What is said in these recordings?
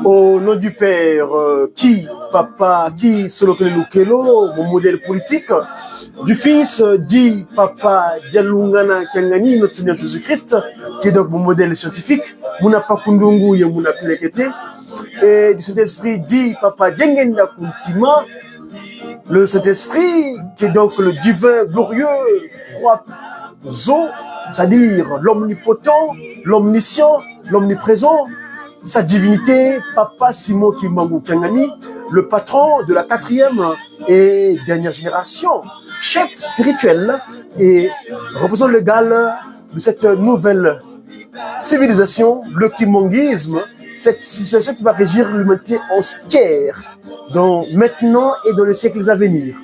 Au nom du Père, qui, Papa, qui, Solokele Kelo, mon modèle politique, du Fils, dit Papa Dialungana Kangani, notre Seigneur Jésus-Christ, qui est donc mon modèle scientifique, Muna Pakundungu et Muna Pilekete, et du Saint-Esprit, dit Papa Djengenda Kuntima, le Saint-Esprit, qui est donc le divin glorieux, trois eaux, c'est-à-dire l'omnipotent, l'omniscient, l'omniprésent, sa divinité, Papa Simon Kimbangu Kangani, le patron de la 4e et dernière génération, chef spirituel et représentant légal de cette nouvelle civilisation, le kimongisme, cette civilisation qui va régir l'humanité entière, maintenant et dans les siècles à venir.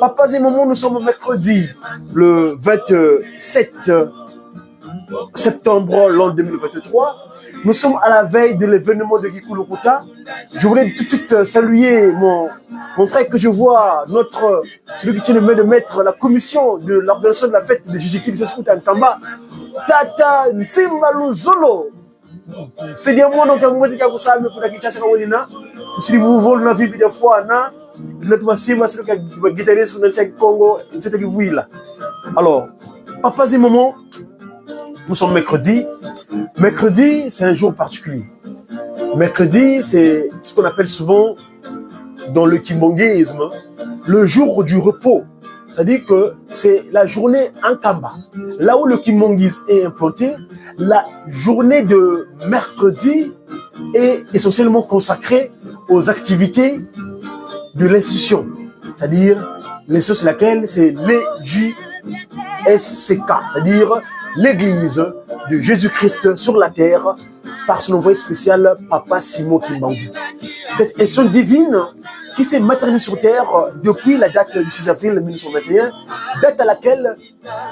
Papa et maman, nous sommes mercredi, le 27 septembre l'an 2023. Nous sommes à la veille de l'événement de Kikulukuta. Je voulais tout de suite saluer mon frère que je vois, celui qui tient le main de mettre la commission de l'organisation de la fête de Jijiki de Nkamba, Tata Nsimbalu Zolo. C'est bien moi donc à vous dire que ça me pour la guitare si vous voulez la vie des fois notre massima c'est le guitariste dans le Congo c'est que vous là. Alors papa et maman, nous sommes mercredi. Mercredi, c'est un jour particulier. Mercredi, c'est ce qu'on appelle souvent dans le kimongisme le jour du repos. C'est-à-dire que c'est la journée Nkamba. Là où le kimongisme est implanté, la journée de mercredi est essentiellement consacrée aux activités de l'institution. C'est-à-dire, l'institution c'est laquelle? C'est l'EJSCK, c'est-à-dire l'Église de Jésus-Christ sur la terre par son envoyé spécial, Papa Simon Kimbangu. Cette action divine qui s'est matérialisée sur terre depuis la date du 6 avril 1921, date à laquelle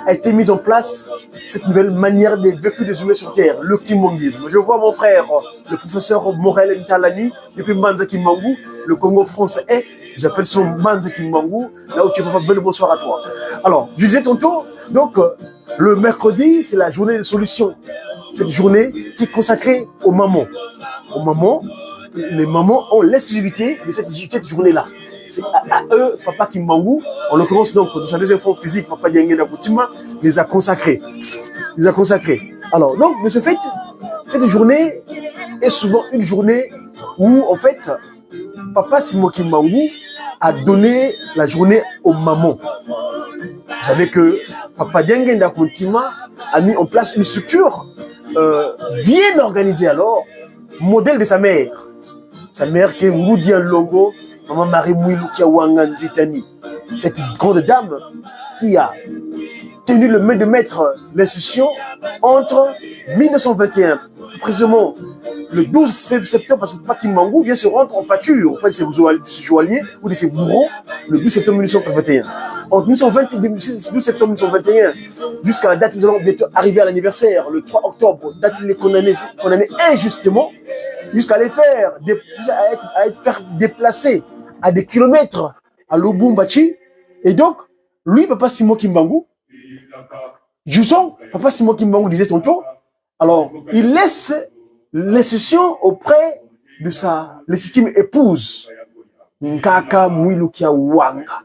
a été mise en place cette nouvelle manière de vécu des humains sur terre, le kimongisme. Je vois mon frère, le professeur Morel Ntalani, depuis Manza Kimbangu, le Congo français, j'appelle son Manza Kimbangu, là où tu es, papa, bel bonsoir à toi. Alors, je disais tantôt, donc, le mercredi, c'est la journée de solution. Cette journée qui est consacrée aux mamans. Aux mamans, les mamans ont l'exclusivité de cette journée-là. C'est à eux, Papa Kimbangu, en l'occurrence, donc, de sa deuxième forme physique, Papa Diangena Koutima, les a consacrés. Les a consacrés. Alors, donc, de ce fait, cette journée est souvent une journée où, en fait, Papa Simon Kimbangu a donné la journée aux mamans. Vous savez que Papa Diangena Koutima a mis en place une structure bien organisée alors, modèle de sa mère. Sa mère qui est Ngoudian Longo, Maman Marie Mouiloukia Wanganzitani. Cette grande dame qui a tenu le main de maître l'institution entre 1921, précisément le 12 septembre, parce que Papa Kimbangu vient se rendre en pâture auprès de ses joailliers ou de ses bourreaux le 12 septembre 1921. Entre 12 septembre 1921 jusqu'à la date où nous allons bientôt arriver à l'anniversaire, le 3 octobre, date où il est condamné injustement, jusqu'à les faire, à être déplacés à des kilomètres à Lubumbashi. Et donc, lui, Papa Simon Kimbangu, Jusson, Papa Simon Kimbangu disait tantôt, alors, il laisse l'institution auprès de sa légitime épouse, Nkaka Mwilu Kiawanga.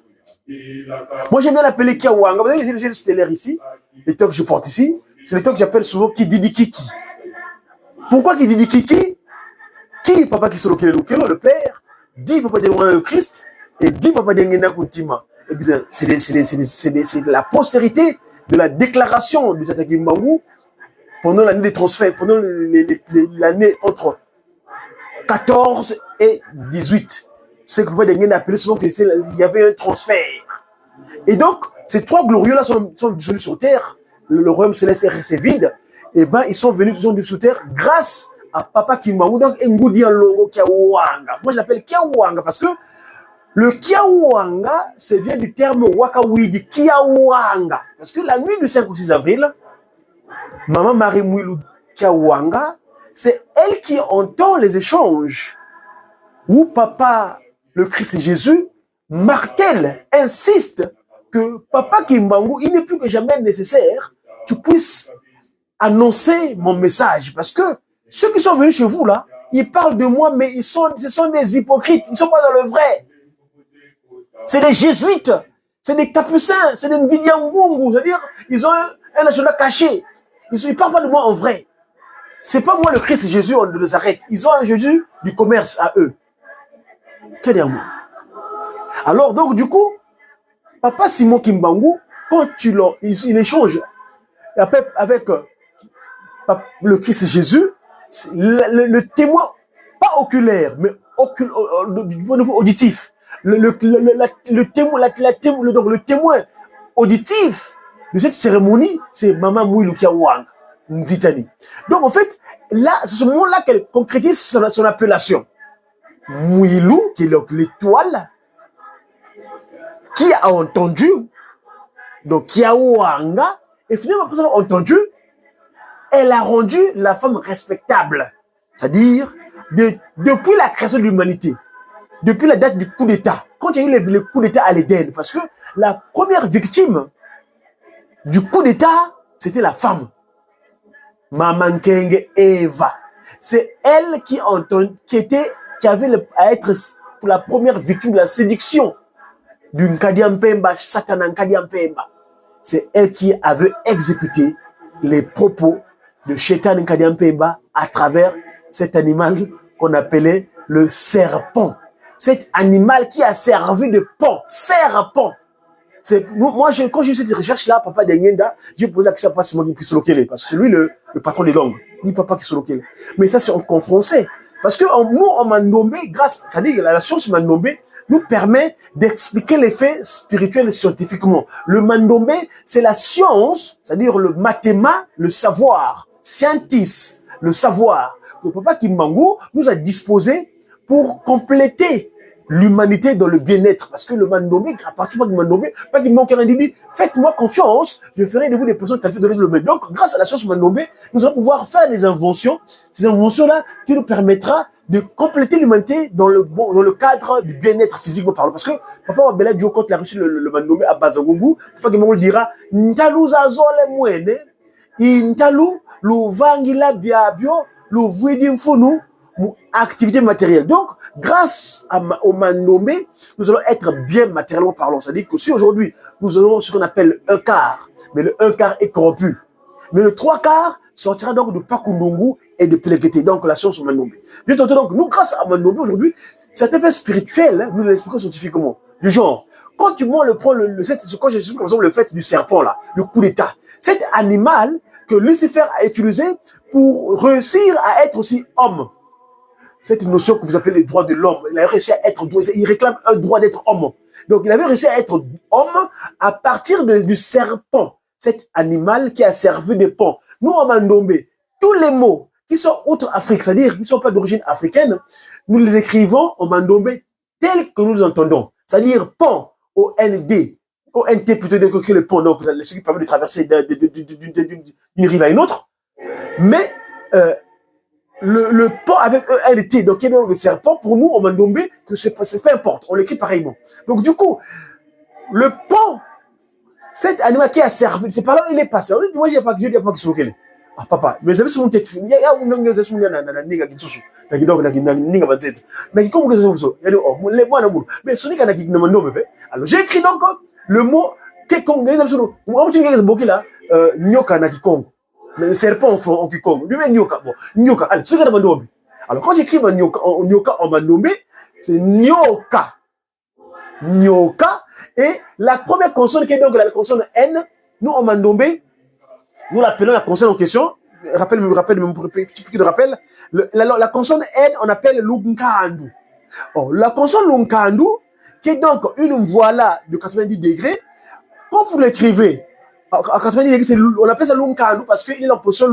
Moi, j'aime bien l'appeler Kiawanga. Vous avez j'ai le stellaire ici, les tocs que je porte ici, c'est les tocs que j'appelle souvent Kididi Kiki. Pourquoi Kididi Kiki? Qui, Papa Kisolokele Lukelo, le père, dit Papa Dengena le Christ, et dit Papa Dengena Kuntima. Et bien, c'est la postérité de la déclaration de Tata Kimbangu pendant l'année des transferts, pendant l'année entre 14 et 18. C'est que Papa Dengena appelait souvent qu'il y avait un transfert. Et donc, ces trois glorieux-là sont venus sur terre. Le royaume céleste est resté vide. Et bien, ils sont venus sur terre grâce à Papa Kimbangu. Donc, Ngoudi Longo Kiawanga. Moi, je l'appelle Kiawanga parce que le Kiawanga, ça vient du terme Wakawidi, Kiawanga. Parce que la nuit du 5 ou 6 avril, Maman Marie Mwilu Kiawanga, c'est elle qui entend les échanges où Papa, le Christ Jésus, martèle, insiste que Papa Kimbangu, il n'est plus que jamais nécessaire que tu puisses annoncer mon message. Parce que ceux qui sont venus chez vous là, ils parlent de moi, mais ce sont des hypocrites, ils ne sont pas dans le vrai. C'est des jésuites, c'est des capucins, c'est des Nvidiangungu, c'est-à-dire ils ont un agenda caché. Ils ne parlent pas de moi en vrai. C'est pas moi le Christ Jésus, on les arrête. Ils ont un Jésus du commerce à eux. Quel amour. Alors donc du coup, Papa Simon Kimbangu, quand il échange avec le Christ Jésus, le témoin, pas oculaire, mais du point de vue auditif, le témoin auditif de cette cérémonie, c'est Maman Mwilu Kiawanga Nzitani. Donc en fait, là, c'est ce moment-là qu'elle concrétise son appellation. Mwilu, qui est l'étoile, qui a entendu, donc Kiawanga, et finalement, après avoir entendu, elle a rendu la femme respectable. C'est-à-dire, depuis la création de l'humanité, depuis la date du coup d'État, quand il y a eu le coup d'État à l'Éden, parce que la première victime du coup d'État, c'était la femme. Maman Kenge Eva. C'est elle qui avait à être pour la première victime de la séduction du Nkadiampemba, Satan Nkadiampemba. C'est elle qui avait exécuté les propos de Shaitan Nkadiampemba à travers cet animal qu'on appelait le serpent. Cet animal qui a servi de pont, serpent. Moi, quand j'ai eu cette recherche-là, Papa Dengenda, j'ai posé la question à Papa Simon Kisolokele, parce que c'est lui le patron des langues, ni Papa Kisolokele. Mais ça, c'est en français. Parce que nous, on m'a nommé, c'est-à-dire la science Mandombe nous permet d'expliquer les faits spirituels scientifiquement. Le Mandombe, c'est la science, c'est-à-dire le mathéma, le savoir, scientis, le savoir. Le Papa Kimbangu nous a disposé pour compléter l'humanité dans le bien-être. Parce que le Mandombe, à partir du Mandombe, pas qu'il manque rien, dit, faites-moi confiance, je ferai de vous des personnes qualifiées de le bien. Donc, grâce à la science Mandombe, nous allons pouvoir faire des inventions. Ces inventions-là qui nous permettra de compléter l'humanité dans le cadre du bien-être physiquement parlant. Parce que Papa Wabela Dio, quand il a reçu le Mandombe à Bazangungu, Papa Kimbangu dira, Ntalu zazole mwene, Ntalu, l'uvangila biabio, l'uvwidimfunu, activité matérielle. Donc, grâce au Mandombe, nous allons être bien matériellement parlant. C'est-à-dire que si aujourd'hui, nous avons ce qu'on appelle un quart, mais le un quart est corrompu. Mais le trois quarts sortira donc de Pakundungu et de Pelekete, donc la science au Mandombe. Donc, nous, grâce à Mandombe aujourd'hui, cet effet spirituel, nous l'expliquons scientifiquement. Du genre, quand tu le prends quand j'explique par exemple le fait du serpent là, le coup d'état, cet animal que Lucifer a utilisé pour réussir à être aussi homme. Cette notion que vous appelez les droits de l'homme, il a réussi à être, il réclame un droit d'être homme. Donc, il avait réussi à être homme à partir du serpent, cet animal qui a servi de pont. Nous, en Mandombe, tous les mots qui sont outre-Afrique, c'est-à-dire qui ne sont pas d'origine africaine, nous les écrivons en mandombé tel que nous les entendons. C'est-à-dire pont, O-N-D, O-N-T plutôt que le pont, donc ce qui permet de traverser d'une rive à une autre. Mais le pont avec E-N-T, donc qui est le serpent, pour nous, en mandombé, c'est peu importe, on l'écrit pareillement. Donc du coup, le pont, cet animal qui a servi, c'est par là où il est passé. Moi, je dis pas qu'il soit ah papa, mais c'est mon tête. Il y a un gars qui est na ninga qui souche. Na qui donc na ninga banzete. Na qui comme que ça vous. Il dit oh, les moi na mou. Mais ce n'est qu'un qui ne me nomme fait. Alors j'écris donc le mot que comme les gens. Moi je dis que c'est là nyoka na kikongo. Le serpent en kikongo. Lui même nyoka bon. Nyoka. Alors ce que na mandombe. Alors quand j'écris nyoka en mandombe, c'est nyoka. Nyoka et la première consonne qui est donc la consonne N, nous en mandombe nous l'appelons la consonne en question. Petit piquet de rappel. La consonne N, on appelle l'unkandu. Oh, la consonne l'unkandu, qui est donc une voix là de 90 degrés, quand vous l'écrivez à 90 degrés, on appelle ça l'unkandu parce qu'il est en position,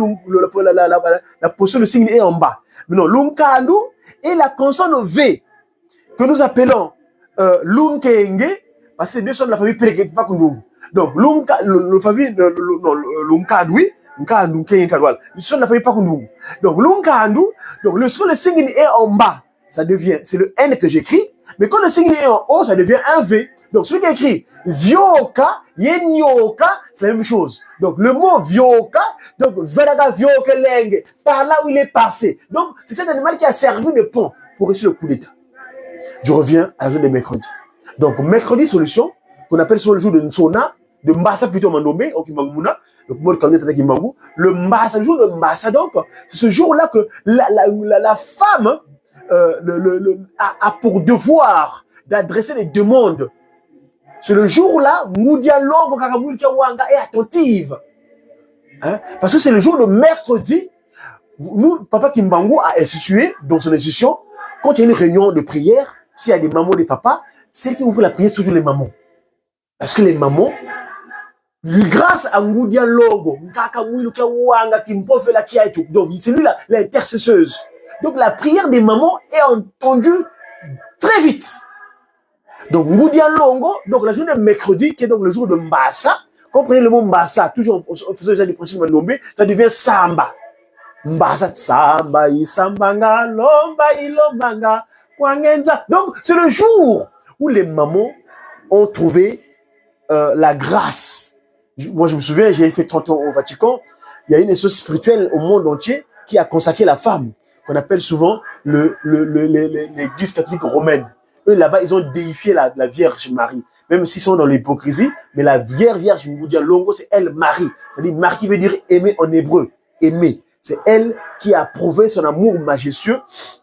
la position, le signe est en bas. Mais non, l'unkandu et la consonne V, que nous appelons l'unkenge, parce que ces deux sont de la famille Pereketipakundungu. Donc, la famille, l'Unkandu, oui, Nkandu, Kenkadwal, ils sont de la famille Pakundungu. Donc, l'Unkandu, donc, le signe est en bas, ça devient, c'est le N que j'écris, mais quand le signe est en haut, ça devient un V. Donc, celui qui écrit Vioka, Yenyoka, c'est la même chose. Donc, le mot Vioka, donc, Vadaga Vioka Leng, par là où il est passé. Donc, c'est cet animal qui a servi de pont pour réussir le coup d'État. Je reviens à la journée de mercredi. Donc, mercredi, solution, qu'on appelle sur le jour de Nsona, de Mbassa plutôt Mandombe, au Kimanguna, le mot de Kimangu, le Mbassa, le jour de Mbassa, donc, c'est ce jour-là que la femme a pour devoir d'adresser les demandes. C'est le jour-là, Moudia Longo Kakamulika Wanga est attentive. Hein? Parce que c'est le jour de mercredi, nous, Papa Kimbangu a institué, dans son institution, quand il y a une réunion de prière, s'il y a des mamans, des papas, celle qui ouvre la prière, c'est toujours les mamans. Parce que les mamans, grâce à Ngoudia Logo, donc c'est lui l'intercesseuse. Donc la prière des mamans est entendue très vite. Donc Ngoudia Longo, donc la journée de mercredi, qui est donc le jour de Mbassa, comprenez le mot Mbassa, toujours en faisant déjà des principes de Ndombe, ça devient Samba. Mbassa, Samba, Isambanga, Lomba, Ilombanga, Kwangenza. Donc c'est le jour où les mamans ont trouvé la grâce. Moi, je me souviens, j'ai fait 30 ans au Vatican. Il y a une essence spirituelle au monde entier qui a consacré la femme, qu'on appelle souvent l'église catholique romaine. Eux, là-bas, ils ont déifié la Vierge Marie, même s'ils sont dans l'hypocrisie. Mais la Vierge Ngoudia Longo, c'est elle, Marie. C'est-à-dire, Marie qui veut dire aimer en hébreu. Aimer. C'est elle qui a prouvé son amour majestueux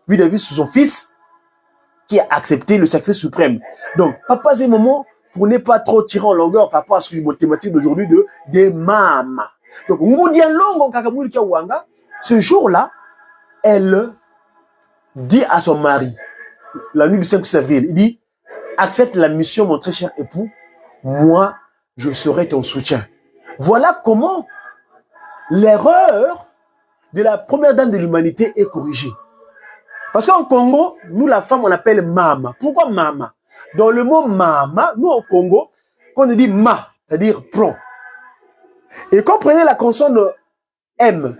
vis-à-vis de son fils, qui a accepté le sacrifice suprême. Donc, papa et maman, pour ne pas trop tirer en longueur par rapport à ce que je me thématique d'aujourd'hui des mamas. Donc, Ngoudia Longo Kakamuri Kiawanga, ce jour-là, elle dit à son mari, la nuit du 5 avril, il dit, accepte la mission, mon très cher époux, moi, je serai ton soutien. Voilà comment l'erreur de la première dame de l'humanité est corrigée. Parce qu'en Congo, nous, la femme, on appelle mama. Pourquoi mama? Dans le mot mama, nous, au Congo, quand on dit ma, c'est-à-dire prend. Et quand on prenait la consonne M,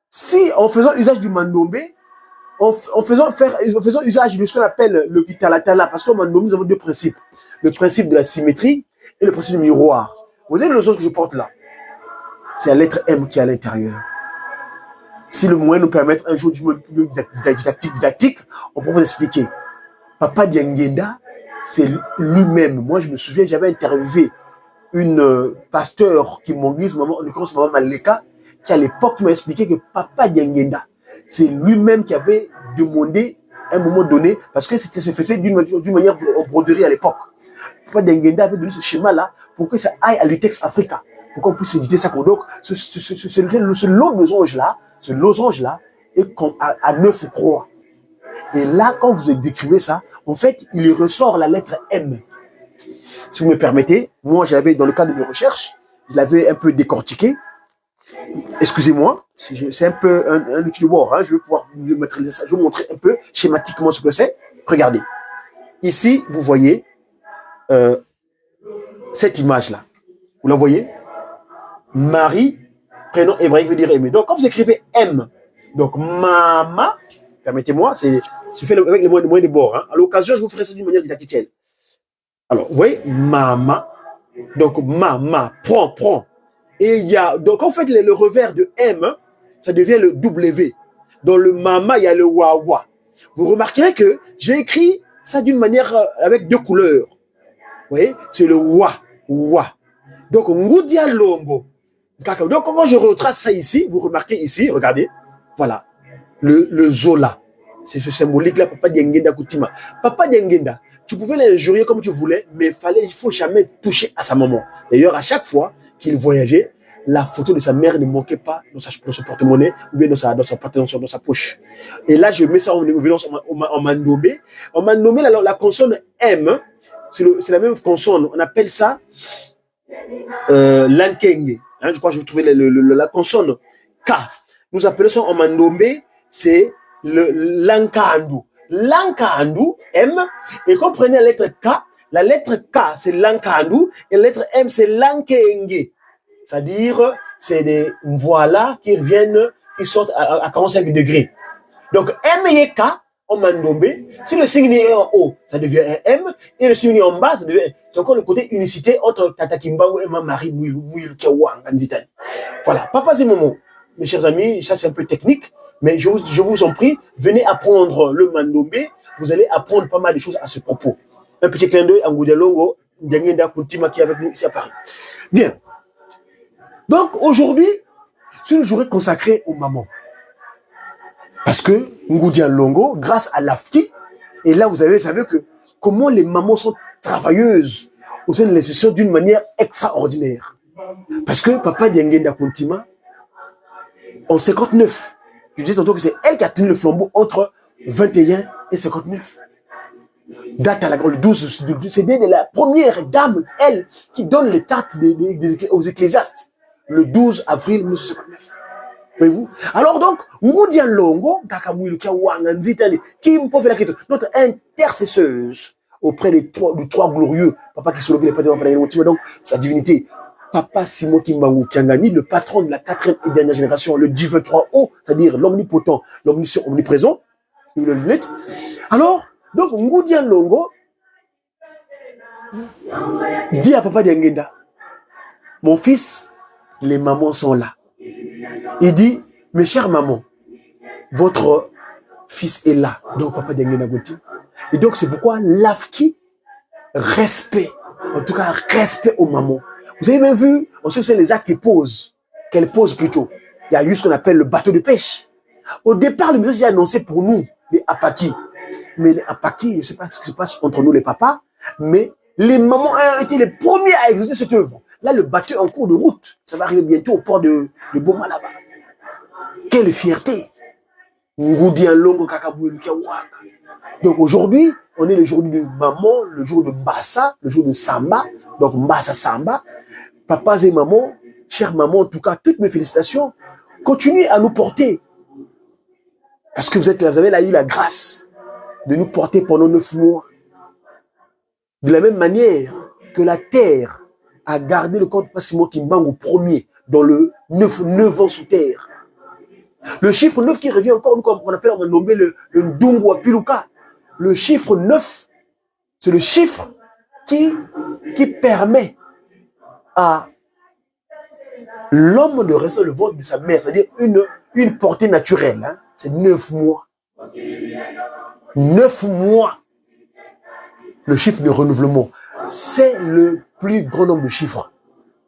si en faisant usage du mandombe, en faisant usage de ce qu'on appelle le kitalatala, parce qu'au mandombe, nous avons deux principes. Le principe de la symétrie et le principe du miroir. Vous avez le sens que je porte là. C'est la lettre M qui est à l'intérieur. Si le moyen nous permet un jour didactique, on peut vous expliquer. Papa Diangenda, c'est lui-même. Moi, je me souviens, j'avais interviewé une pasteur qui m'ont dit, en l'occurrence, maman Maleka, qui à l'époque m'a expliqué que Papa Diangenda, c'est lui-même qui avait demandé à un moment donné, parce que c'était se faisait d'une manière en broderie à l'époque. Papa Diangenda avait donné ce schéma-là pour que ça aille à l'Utex Africa, pour qu'on puisse éditer ça. Donc, ce losange-là est à 9 croix. Et là, quand vous décrivez ça, en fait, il ressort la lettre M. Si vous me permettez, moi, j'avais, dans le cadre de mes recherches, je l'avais un peu décortiqué. Excusez-moi, c'est un peu un outil de bord. Hein, je vais pouvoir vous mettre ça. Je vais vous montrer un peu schématiquement ce que c'est. Regardez. Ici, vous voyez cette image-là. Vous la voyez? Marie, prénom hébraïque veut dire aimer. Donc, quand vous écrivez M, donc Mama, permettez-moi, je fais avec les moyens de bord. Hein. À l'occasion, je vous ferai ça d'une manière didacticielle. Alors, vous voyez, Mama, donc Mama, prends. Et il y a, donc en fait, le revers de M, ça devient le W. Dans le Mama, il y a le Wawa. Vous remarquerez que j'ai écrit ça d'une manière avec deux couleurs. Vous voyez, c'est le Wa. Donc, Ngoudia Longo. Donc, quand je retrace ça ici, vous remarquez ici, regardez, voilà, le Zola. C'est ce symbolique-là, Papa Diengenda Koutima. Papa Diengenda, tu pouvais l'injurier comme tu voulais, mais il ne faut jamais toucher à sa maman. D'ailleurs, à chaque fois qu'il voyageait, la photo de sa mère ne manquait pas dans son porte-monnaie ou bien dans sa poche. Et là, je mets ça en évidence en mandomé. En mandomé, la consonne M, c'est la même consonne. On appelle ça l'ankenge. Hein, je crois que je vais trouver la consonne K. Nous appelons ça en mandomé, c'est l'ankandu. L'ankandu, M, et comprenez la lettre K, c'est l'ankandu, et la lettre M, c'est l'ankenge. C'est-à-dire, c'est des voilà qui reviennent, qui sortent à 45 degrés. Donc, M et K, en mandomé, si le signe est en haut, ça devient un M, et le signe est en bas, ça devient. C'est encore le côté unicité entre Tata Kimbangu et Marie Mouilou Kiawa en Zitani. Voilà, papa et maman, mes chers amis, ça c'est un peu technique, mais je vous en prie, venez apprendre le mandomé, vous allez apprendre pas mal de choses à ce propos. Un petit clin d'œil à Ngoudelongo, Ndiangenda Kuntima qui est avec nous ici à Paris. Bien. Donc aujourd'hui, c'est une journée consacrée aux mamans. Parce que Ngoudia Longo, grâce à l'AFKI, et là vous savez que comment les mamans sont travailleuses au sein de l'institution d'une manière extraordinaire. Parce que Papa Diengenda Kuntima, en 59, je disais tantôt que c'est elle qui a tenu le flambeau entre 21 et 59. Date à le 12, c'est bien de la première dame, elle, qui donne les cartes aux ecclésiastes. Le 12 avril 1959. Voyez-vous? Alors donc, Ngoudia Longo, notre intercesseuse auprès des trois glorieux, Papa qui sont donc sa divinité, Papa Simon Kimbangu Kiangani, le patron de la 4e et dernière génération, le divin 3O, c'est-à-dire l'omnipotent, l'omniscient, omniprésent, le lunette. Alors, donc, Ngoudia Longo dit à Papa Diengenda, mon fils, les mamans sont là. Il dit, mes chères mamans, votre fils est là. Donc, Papa Diengenda Gouti. Et donc, c'est pourquoi l'AFKI, respect, en tout cas, respect aux mamans. Vous avez même vu, on sait que c'est les actes qu'elles posent plutôt. Il y a eu ce qu'on appelle le bateau de pêche. Au départ, le message est annoncé pour nous, les Apaki. Mais les Apaki, je ne sais pas ce qui se passe entre nous, les papas, mais les mamans ont été les premiers à exécuter cette œuvre. Là, le bateau est en cours de route. Ça va arriver bientôt au port de Boma là-bas. Quelle fierté! Ngoudia Longo Kakaboué Kiawaka. Donc aujourd'hui, on est le jour de maman, le jour de Mbassa, le jour de Samba. Donc Mbassa Samba. Papas et mamans, chères mamans, en tout cas, toutes mes félicitations. Continuez à nous porter. Parce que vous avez là eu la grâce de nous porter pendant 9 mois. De la même manière que la terre a gardé le corps de Papa Simon Kimbangu premier dans le 9 ans sous terre. Le chiffre 9 qui revient encore, comme on appelle, on a nommé le Ndungu à Piluka. Le chiffre 9, c'est le chiffre qui permet à l'homme de rester le ventre de sa mère, c'est-à-dire une portée naturelle. Hein. C'est 9 mois. 9 mois. Le chiffre de renouvellement, c'est le plus grand nombre de chiffres.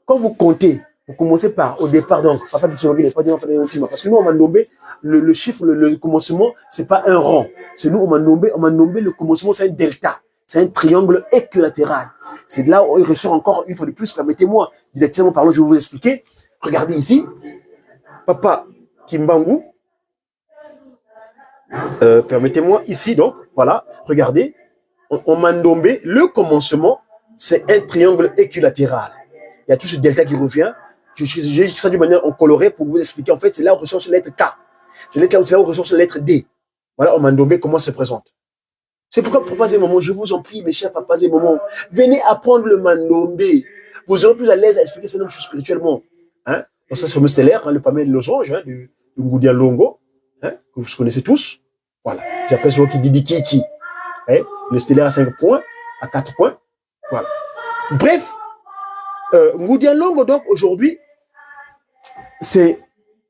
Quand vous comptez, vous commencez par, au départ, donc, papa dit parce que nous, on m'a nommé le chiffre, le commencement, c'est pas un rang. C'est nous, on m'a nommé le commencement, c'est un delta. C'est un triangle équilatéral. C'est de là où il ressort encore une fois de plus. Permettez-moi, directement parlant, je vais vous expliquer. Regardez ici, Papa Kimbangu. Permettez-moi, ici, donc, voilà, regardez. On m'a nommé le commencement, c'est un triangle équilatéral. Il y a tout ce delta qui revient. J'ai écrit ça d'une manière en coloré pour vous expliquer. En fait, c'est là où on ressort la lettre K. C'est là où on ressort la lettre D. Voilà, on m'a nommé comment ça se présente. C'est pourquoi, papas et mamans, je vous en prie, mes chers papas et mamans, venez apprendre le mandombé. Vous serez plus à l'aise à expliquer ces choses spirituellement. Hein? Dans ce fameux stellaire, hein, le Pamel Losange, hein, du Ngoudia Longo, hein, que vous connaissez tous. Voilà. J'appelle celui qui dit qui. Hein? Le stellaire à 5 points, à 4 points. Voilà. Bref, Ngoudia Longo, donc, aujourd'hui, c'est,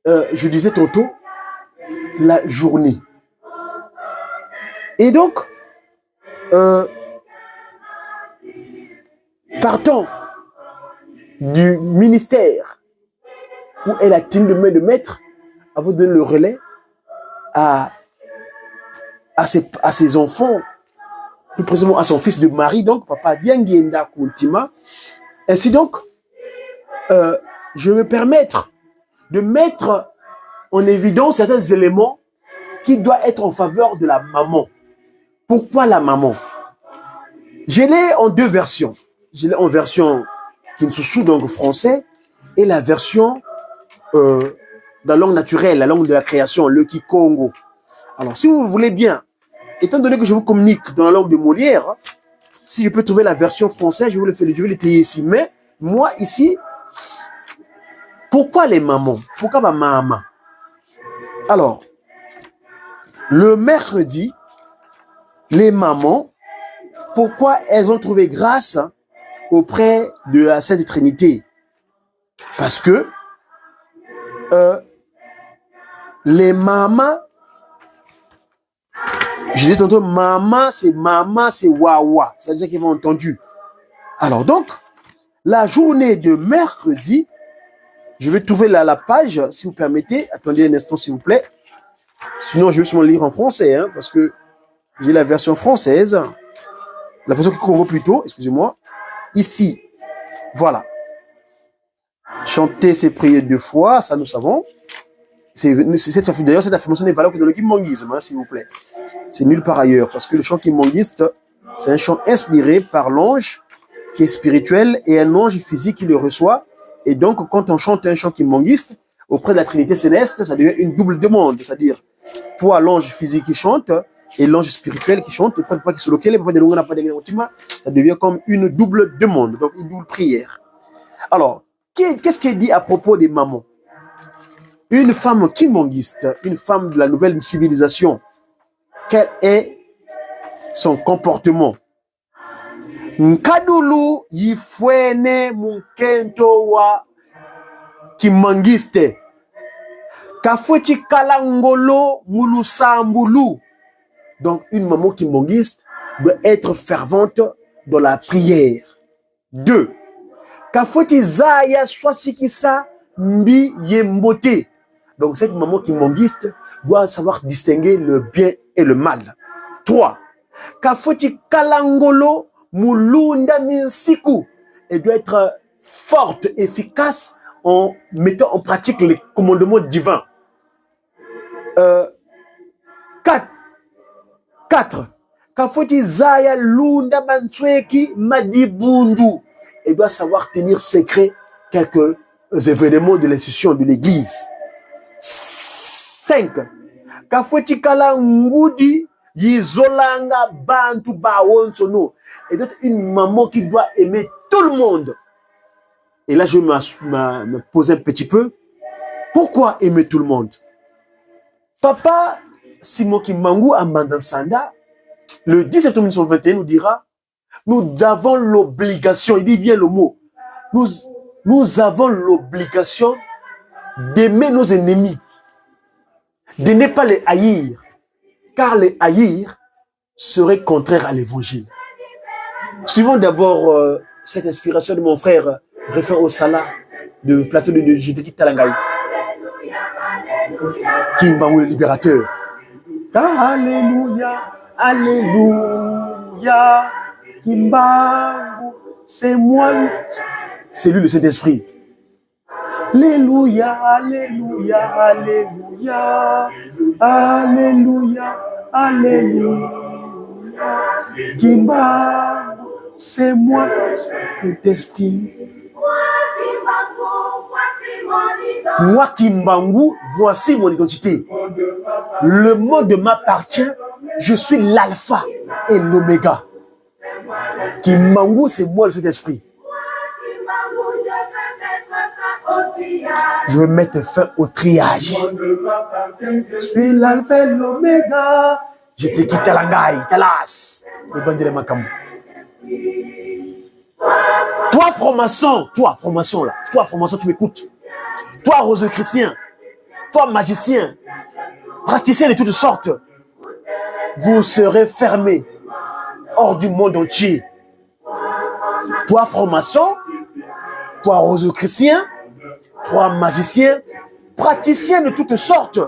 je disais tantôt, la journée. Et donc, partant du ministère où elle a tenu de mettre, à vous donner le relais à ses enfants, plus précisément à son fils de mari, donc papa Diangienda Kuntima. Ainsi donc, je vais me permettre de mettre en évidence certains éléments qui doivent être en faveur de la maman. Pourquoi la maman? Je l'ai en deux versions. Je l'ai en version Kinsusu, donc français, et la version dans la langue naturelle, la langue de la création, le Kikongo. Alors, si vous voulez bien, étant donné que je vous communique dans la langue de Molière, si je peux trouver la version française, je vais l'étayer ici. Mais moi, ici, pourquoi les mamans? Pourquoi ma maman? Alors, le mercredi, les mamans, pourquoi elles ont trouvé grâce auprès de la Sainte Trinité? Parce que les mamans, je dis tantôt, maman, c'est wawa. Ça veut dire qu'ils ont entendu. Alors donc, la journée de mercredi, je vais trouver la page, si vous permettez. Attendez un instant, s'il vous plaît. Sinon, je vais seulement lire en français, hein, parce que j'ai la version française. La version Congo plutôt, excusez-moi. Ici, voilà. Chanter ses prières 2 fois, ça nous savons. D'ailleurs, cette affirmation n'est valable que dans le kimongisme, hein, s'il vous plaît. C'est nulle part ailleurs, parce que le chant kimongiste, c'est un chant inspiré par l'ange qui est spirituel et un ange physique qui le reçoit. Et donc, quand on chante un chant kimongiste auprès de la Trinité céleste, ça devient une double demande, c'est-à-dire pour l'ange physique qui chante et l'ange spirituel qui chante, ça devient comme une double demande, donc une double prière. Alors, qu'est-ce qui est dit à propos des mamans? Une femme kimongiste, une femme de la nouvelle civilisation, quel est son comportement? Nkadulu yifwene mukento wa kimangiste. Kafuchi kalangolo mulusambulu. Donc, une maman kimongiste doit être fervente dans la prière. 2. Kafuchi zaya swasikisa mbi yembote. Donc, cette maman kimongiste doit savoir distinguer le bien et le mal. 3. Kafuchi kalangolo mulunda minsiku. Elle doit être forte, efficace en mettant en pratique les commandements divins. 4. Kafuchi zaya lunda mansweki madibundu. Elle doit savoir tenir secret quelques événements de l'institution de l'église. 5. Kafuchi kala ngudi yizolanga bantu bawonsono. Et donc une maman qui doit aimer tout le monde. Et là je me pose un petit peu. Pourquoi aimer tout le monde? Papa Simon Kimbangu à Mandansanda, le 10 septembre 1921 nous dira: nous avons l'obligation, il dit bien le mot, nous avons l'obligation d'aimer nos ennemis, de ne pas les haïr, car les haïr serait contraire à l'évangile. Suivons d'abord cette inspiration de mon frère, référent au Salah de Plateau de Jédeki Talangaï. Kimbangu le libérateur. Alléluia, alléluia, Kimbangu, c'est moi, c'est lui le Saint-Esprit. Alléluia, alléluia, alléluia, alléluia, alléluia, Kimbangu, c'est moi, Saint-Esprit. Moi Kimbangu, voici mon identité. Le monde m'appartient, je suis l'alpha et l'oméga. Kimbangu, c'est moi le Saint-Esprit. Je veux mettre fin au triage. Je suis l'alpha et l'oméga. Je te quitte la gaille, talas. Le bandit de Makambo. Toi, franc-maçon là. Toi, franc-maçon, tu m'écoutes. Toi, rosicrucien. Toi, magicien. Praticien de toutes sortes. Vous serez fermés hors du monde entier. Toi, franc-maçon. Toi, rosicrucien. Toi, magicien. Praticien de toutes sortes.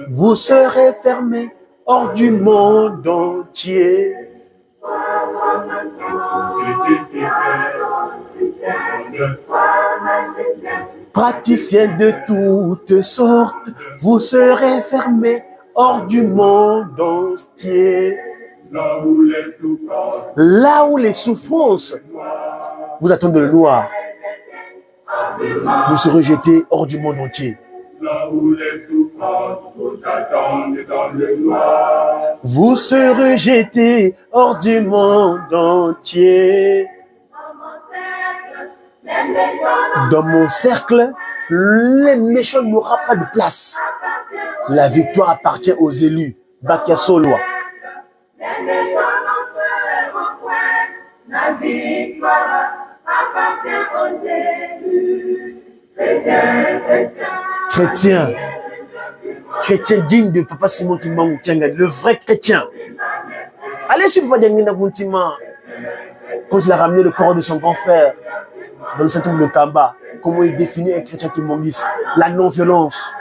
Vous serez fermés hors du monde entier. Praticiens de toutes sortes, vous serez fermés hors du monde entier. Là où les souffrances vous attendent le noir, vous serez jetés hors du monde entier. Vous serez jetés hors du monde entier. Dans mon cercle, les méchants n'auront pas de place. La victoire appartient aux élus. Bakia Soloa. La victoire appartient aux élus. Chrétien digne de Papa Simon Kimbangu Kiangani, le vrai chrétien. Allez sur Papa Diangina Buntima, quand il a ramené le corps de son grand frère dans le centre de Kamba, comment il définit un chrétien kimbangiste, la non-violence.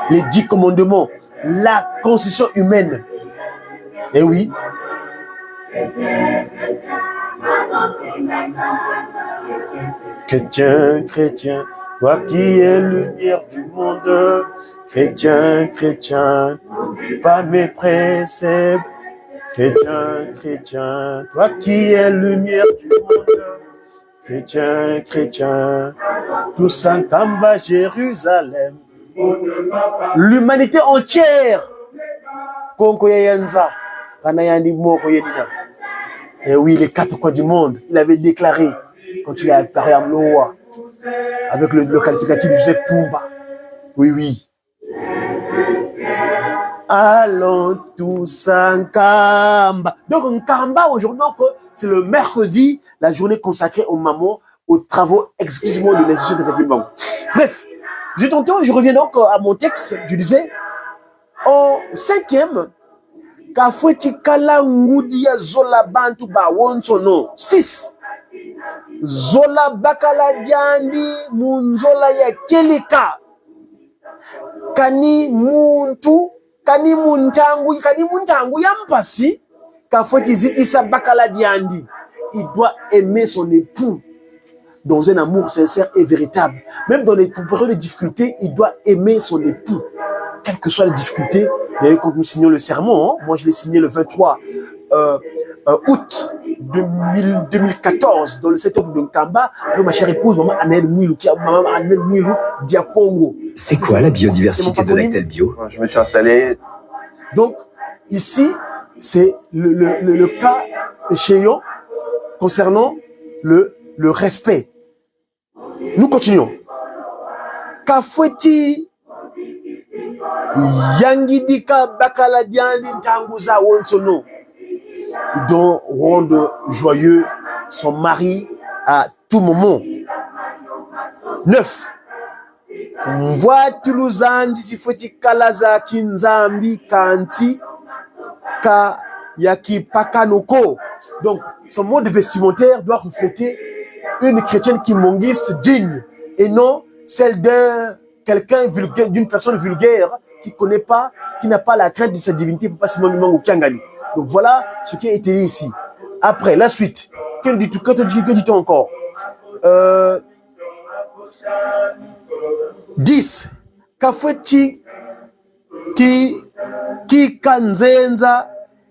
Les 10 commandements, la constitution humaine. Eh oui. Chrétien, chrétien, toi qui es lumière du monde. Chrétien, chrétien, pas mes préceptes. Chrétien, chrétien, toi qui es lumière du monde. Chrétien, chrétien, tous en Kamba, Jérusalem. L'humanité entière. Et oui, les 4 coins du monde, il avait déclaré quand il a apparu à Mloa avec le qualificatif de Joseph Toumba. Oui, oui. Allons tous en Kamba. Donc, en Kamba, aujourd'hui, c'est le mercredi, la journée consacrée aux mamans, aux travaux exclusivement de l'institution de Kimbangu. Bref, je reviens donc à mon texte. Je disais, en 5e, Kafweti Kala Ngudia Zola Bantu Ba Wonsono 6. Zola Bakala Diandi Munzola ya Kelika. Kani Muntangu Yampasi. Kafweti Zitisa Bakala Diandi. Il doit aimer son époux dans un amour sincère et véritable. Même dans les périodes de difficultés, il doit aimer son époux. Quelles que soient les difficultés. D'ailleurs, quand nous signons le serment, moi je l'ai signé le 23 août 2014 dans le secteur de Nkamba avec ma chère épouse, maman Annelle Mouilou, Diakongo. C'est quoi la biodiversité de Lactel Bio? Je me suis installé. Donc, ici, c'est le cas échéant concernant le respect. Nous continuons. Kafweti Yangidika Bakala Diandi Ntanguza Wonsono. Ils doivent rendre joyeux son mari à tout moment. 9. Mvoatuluzandi Sifweti Kalaza Kinzambi Kanti Ka Yaki Pakanoko. Donc, son mode vestimentaire doit refléter une chrétienne kimbangiste digne et non celle quelqu'un vulgaire, d'une personne vulgaire qui connaît pas, qui n'a pas la crainte de sa divinité, Papa Simon Kimbangu Kiangani. Donc voilà ce qui a été dit ici. Après, la suite. Que dit-on encore? 10. Kafweti qui Kika nzenza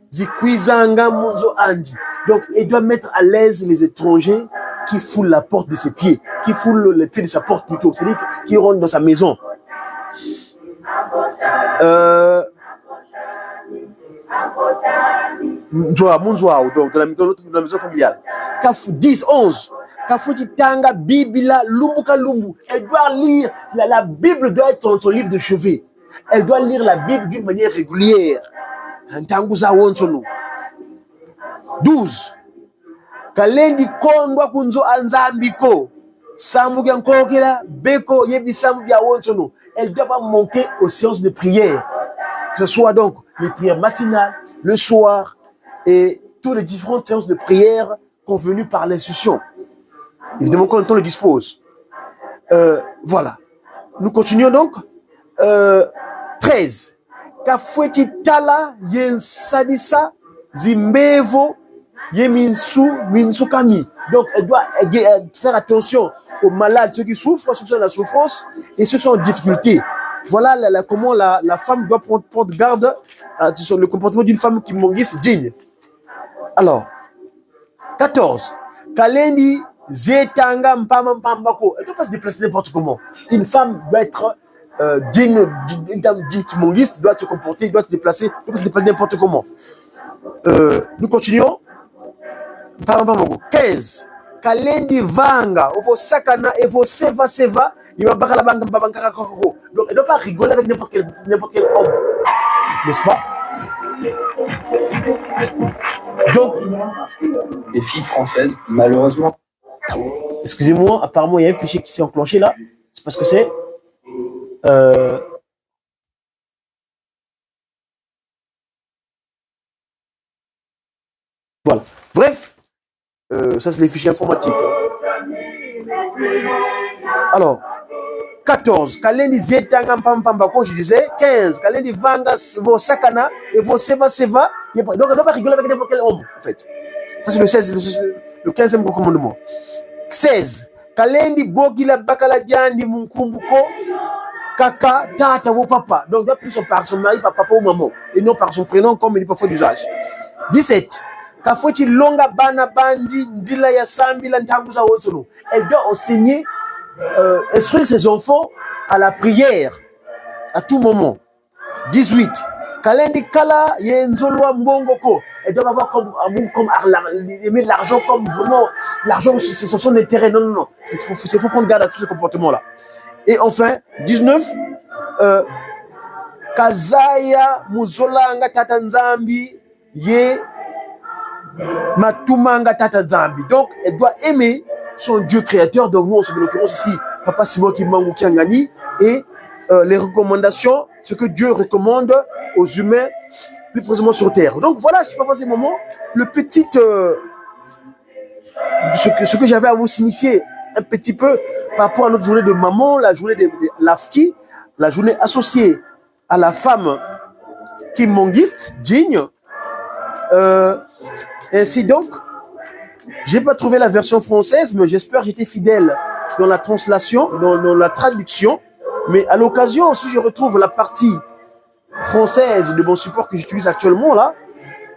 zikwizanga munzo andi. Donc, il doit mettre à l'aise les étrangers qui foulent la porte de ses pieds, qui foulent les pieds de sa porte plutôt, c'est-à-dire qui rentrent dans sa maison. Donc, dans la maison familiale. 10, 11. Kafutitanga, Biblia, Lumbuka Lumbu. Elle doit lire, la Bible doit être son livre de chevet. Elle doit lire la Bible d'une manière régulière. 12. Kalendi kondwa kunzo anzambiko. Sambu yankokela, beko yebi sambu ya wonsono. Elle ne doit pas manquer aux séances de prière. Que ce soit donc les prières matinales, le soir, et toutes les différentes séances de prière convenues par l'institution. Évidemment, quand on le dispose. Voilà. Nous continuons donc. 13. Kafweti tala yen sadisa zimbevo yeminsu kami. Donc, elle doit faire attention aux malades, ceux qui souffrent, ceux qui sont dans la souffrance et ceux qui sont en difficulté. Voilà comment la femme doit prendre garde sur le comportement d'une femme qui monguisse digne. Alors, 14. Kalendi zetanga mpama mpambako. Elle ne doit pas se déplacer n'importe comment. Une femme doit être digne, une dame digne qui monguiste, doit se comporter, doit se déplacer, ne doit pas se déplacer n'importe comment. Nous continuons. 15. Kalendi vanga, ovo sakana, evo seva, il va bakala banga babanga koko. Donc, elle ne doit pas rigoler avec n'importe quel homme. N'est-ce pas? Donc, les filles françaises, malheureusement. Excusez-moi, apparemment, il y a un fichier qui s'est enclenché là. C'est parce que c'est. Voilà. Bref. Ça, c'est les fichiers informatiques. Alors, 14. Kalendi zetanga mpampambako, je disais. 15. Kalendi vanga vos sakana et vos seva. Donc, on ne doit pas rigoler avec n'importe quel homme, en fait. Ça, c'est le 15e recommandement. 16. Kalendi bogila bakala diandi munkumbuko kaka tata vos papa. Donc, on doit plus par son mari, par papa ou maman, et non par son prénom, comme il est parfois d'usage. 17. Kafoti longa bana bandi ndila ya sambi la ntanguza wotsolo. Elle doit enseigner, instruire ses enfants à la prière à tout moment. 18. Kalendi kala yenzolwa mbongoko. Elle doit avoir comme amour, comme aimer l'argent comme vraiment l'argent, c'est son intérêt. Non. Il faut prendre garde à tous ces comportements-là. Et enfin, 19. Kazaya muzolanga tatanzambi ye Matumanga Tata Zambi. Donc, elle doit aimer son Dieu créateur. Donc, nous, on se met en l'occurrence ici, Papa Simon Kimbangu Kiangani, et les recommandations, ce que Dieu recommande aux humains, plus précisément sur terre. Donc, voilà, je ne sais pas passer moment, le petit, ce que j'avais à vous signifier un petit peu par rapport à notre journée de maman, la journée de l'AFKI, la journée associée à la femme kimbanguiste, digne. Ainsi donc, je n'ai pas trouvé la version française, mais j'espère que j'étais fidèle dans la translation, dans la traduction. Mais à l'occasion aussi, je retrouve la partie française de mon support que j'utilise actuellement là.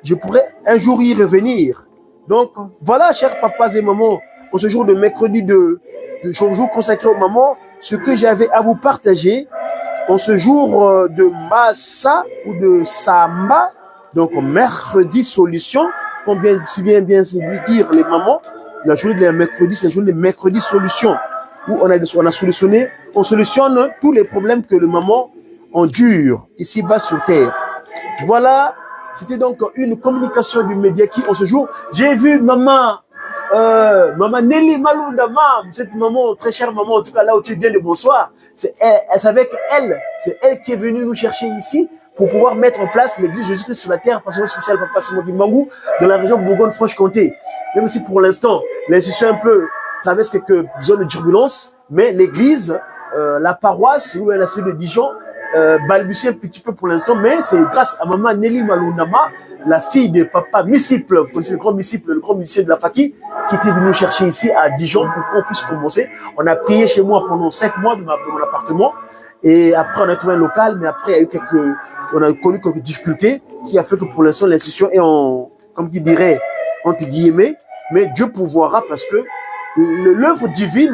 Je pourrais un jour y revenir. Donc voilà, chers papas et mamans, en ce jour de mercredi de jour consacré aux mamans, ce que j'avais à vous partager en ce jour de Massa ou de Samba, donc mercredi solution. Combien si bien dire les mamans, la journée de mercredi, c'est la journée de mercredi solution, où on a solutionné, on solutionne tous les problèmes que le maman endure ici-bas sur terre. Voilà, c'était donc une communication du média qui, en ce jour, j'ai vu maman Nelly Malunda, cette maman, très chère maman, en tout cas là où tu es bien de bonsoir, c'est avec elle, c'est elle qui est venue nous chercher ici, pour pouvoir mettre en place l'église Jésus-Christ sur la terre, par spécial Papa Simon Kimbangu, dans la région Bourgogne-Franche-Comté. Même si pour l'instant, l'institution un peu traverse quelques zones de turbulence, mais l'église, la paroisse, où elle a celui de Dijon, balbutie un petit peu pour l'instant, mais c'est grâce à maman Nelly Malunama, la fille de Papa Missiple, vous connaissez le grand Missiple, le grand musicien de la Faki, qui était venu nous chercher ici à Dijon pour qu'on puisse commencer. On a prié chez moi pendant 5 mois de mon appartement. Et après, on a trouvé un local, mais après, il y a eu on a connu quelques difficultés qui a fait que pour l'instant, l'institution est comme qui dirait, entre guillemets, mais Dieu pourvoira parce que l'œuvre divine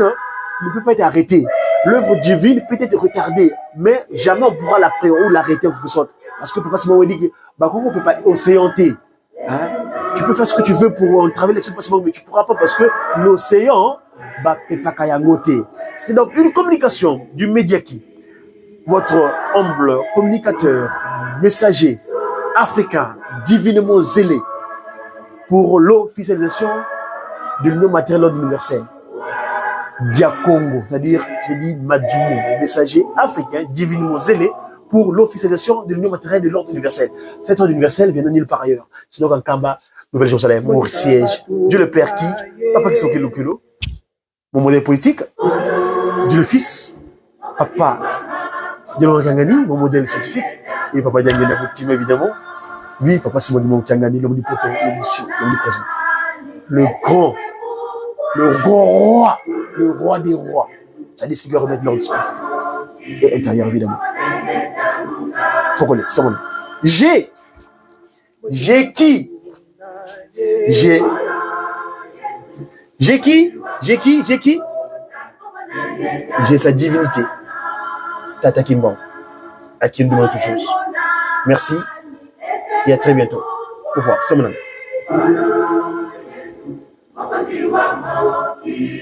ne peut pas être arrêtée. L'œuvre divine peut être retardée, mais jamais on pourra ou l'arrêter en quelque sorte. Parce que Papa Simon dit que, comment on peut pas océanter, hein? Tu peux faire ce que tu veux pour travailler avec Papa Simon, mais tu pourras pas parce que l'océan, peut pas kayangoter. C'était donc une communication du Médiaki, votre humble communicateur, messager africain, divinement zélé pour l'officialisation de l'union matérielle de l'ordre universel. Diakongo, c'est-à-dire, j'ai dit Madjumo, messager africain, divinement zélé pour l'officialisation de l'union matérielle de l'ordre universel. Cet ordre universel vient de nulle part ailleurs. C'est donc en Kamba, Nouvelle-Jérusalem, mon siège, Dieu le Père qui, papa qui sont kilo, mon modèle politique, Dieu le Fils, papa de Kangani, mon modèle scientifique, et papa Diangani, évidemment. Oui, papa Simon Kangani, l'omnipotent, l'omniprésent. Le roi des rois. Ça dit ce qui doit remettre l'ordre spirituel. Et intérieur, évidemment. Faut qu'on ait, c'est mon nom. J'ai sa divinité. Tata Kimban, à qui nous demande toutes choses. Merci et à très bientôt. Au revoir. C'est mon nom.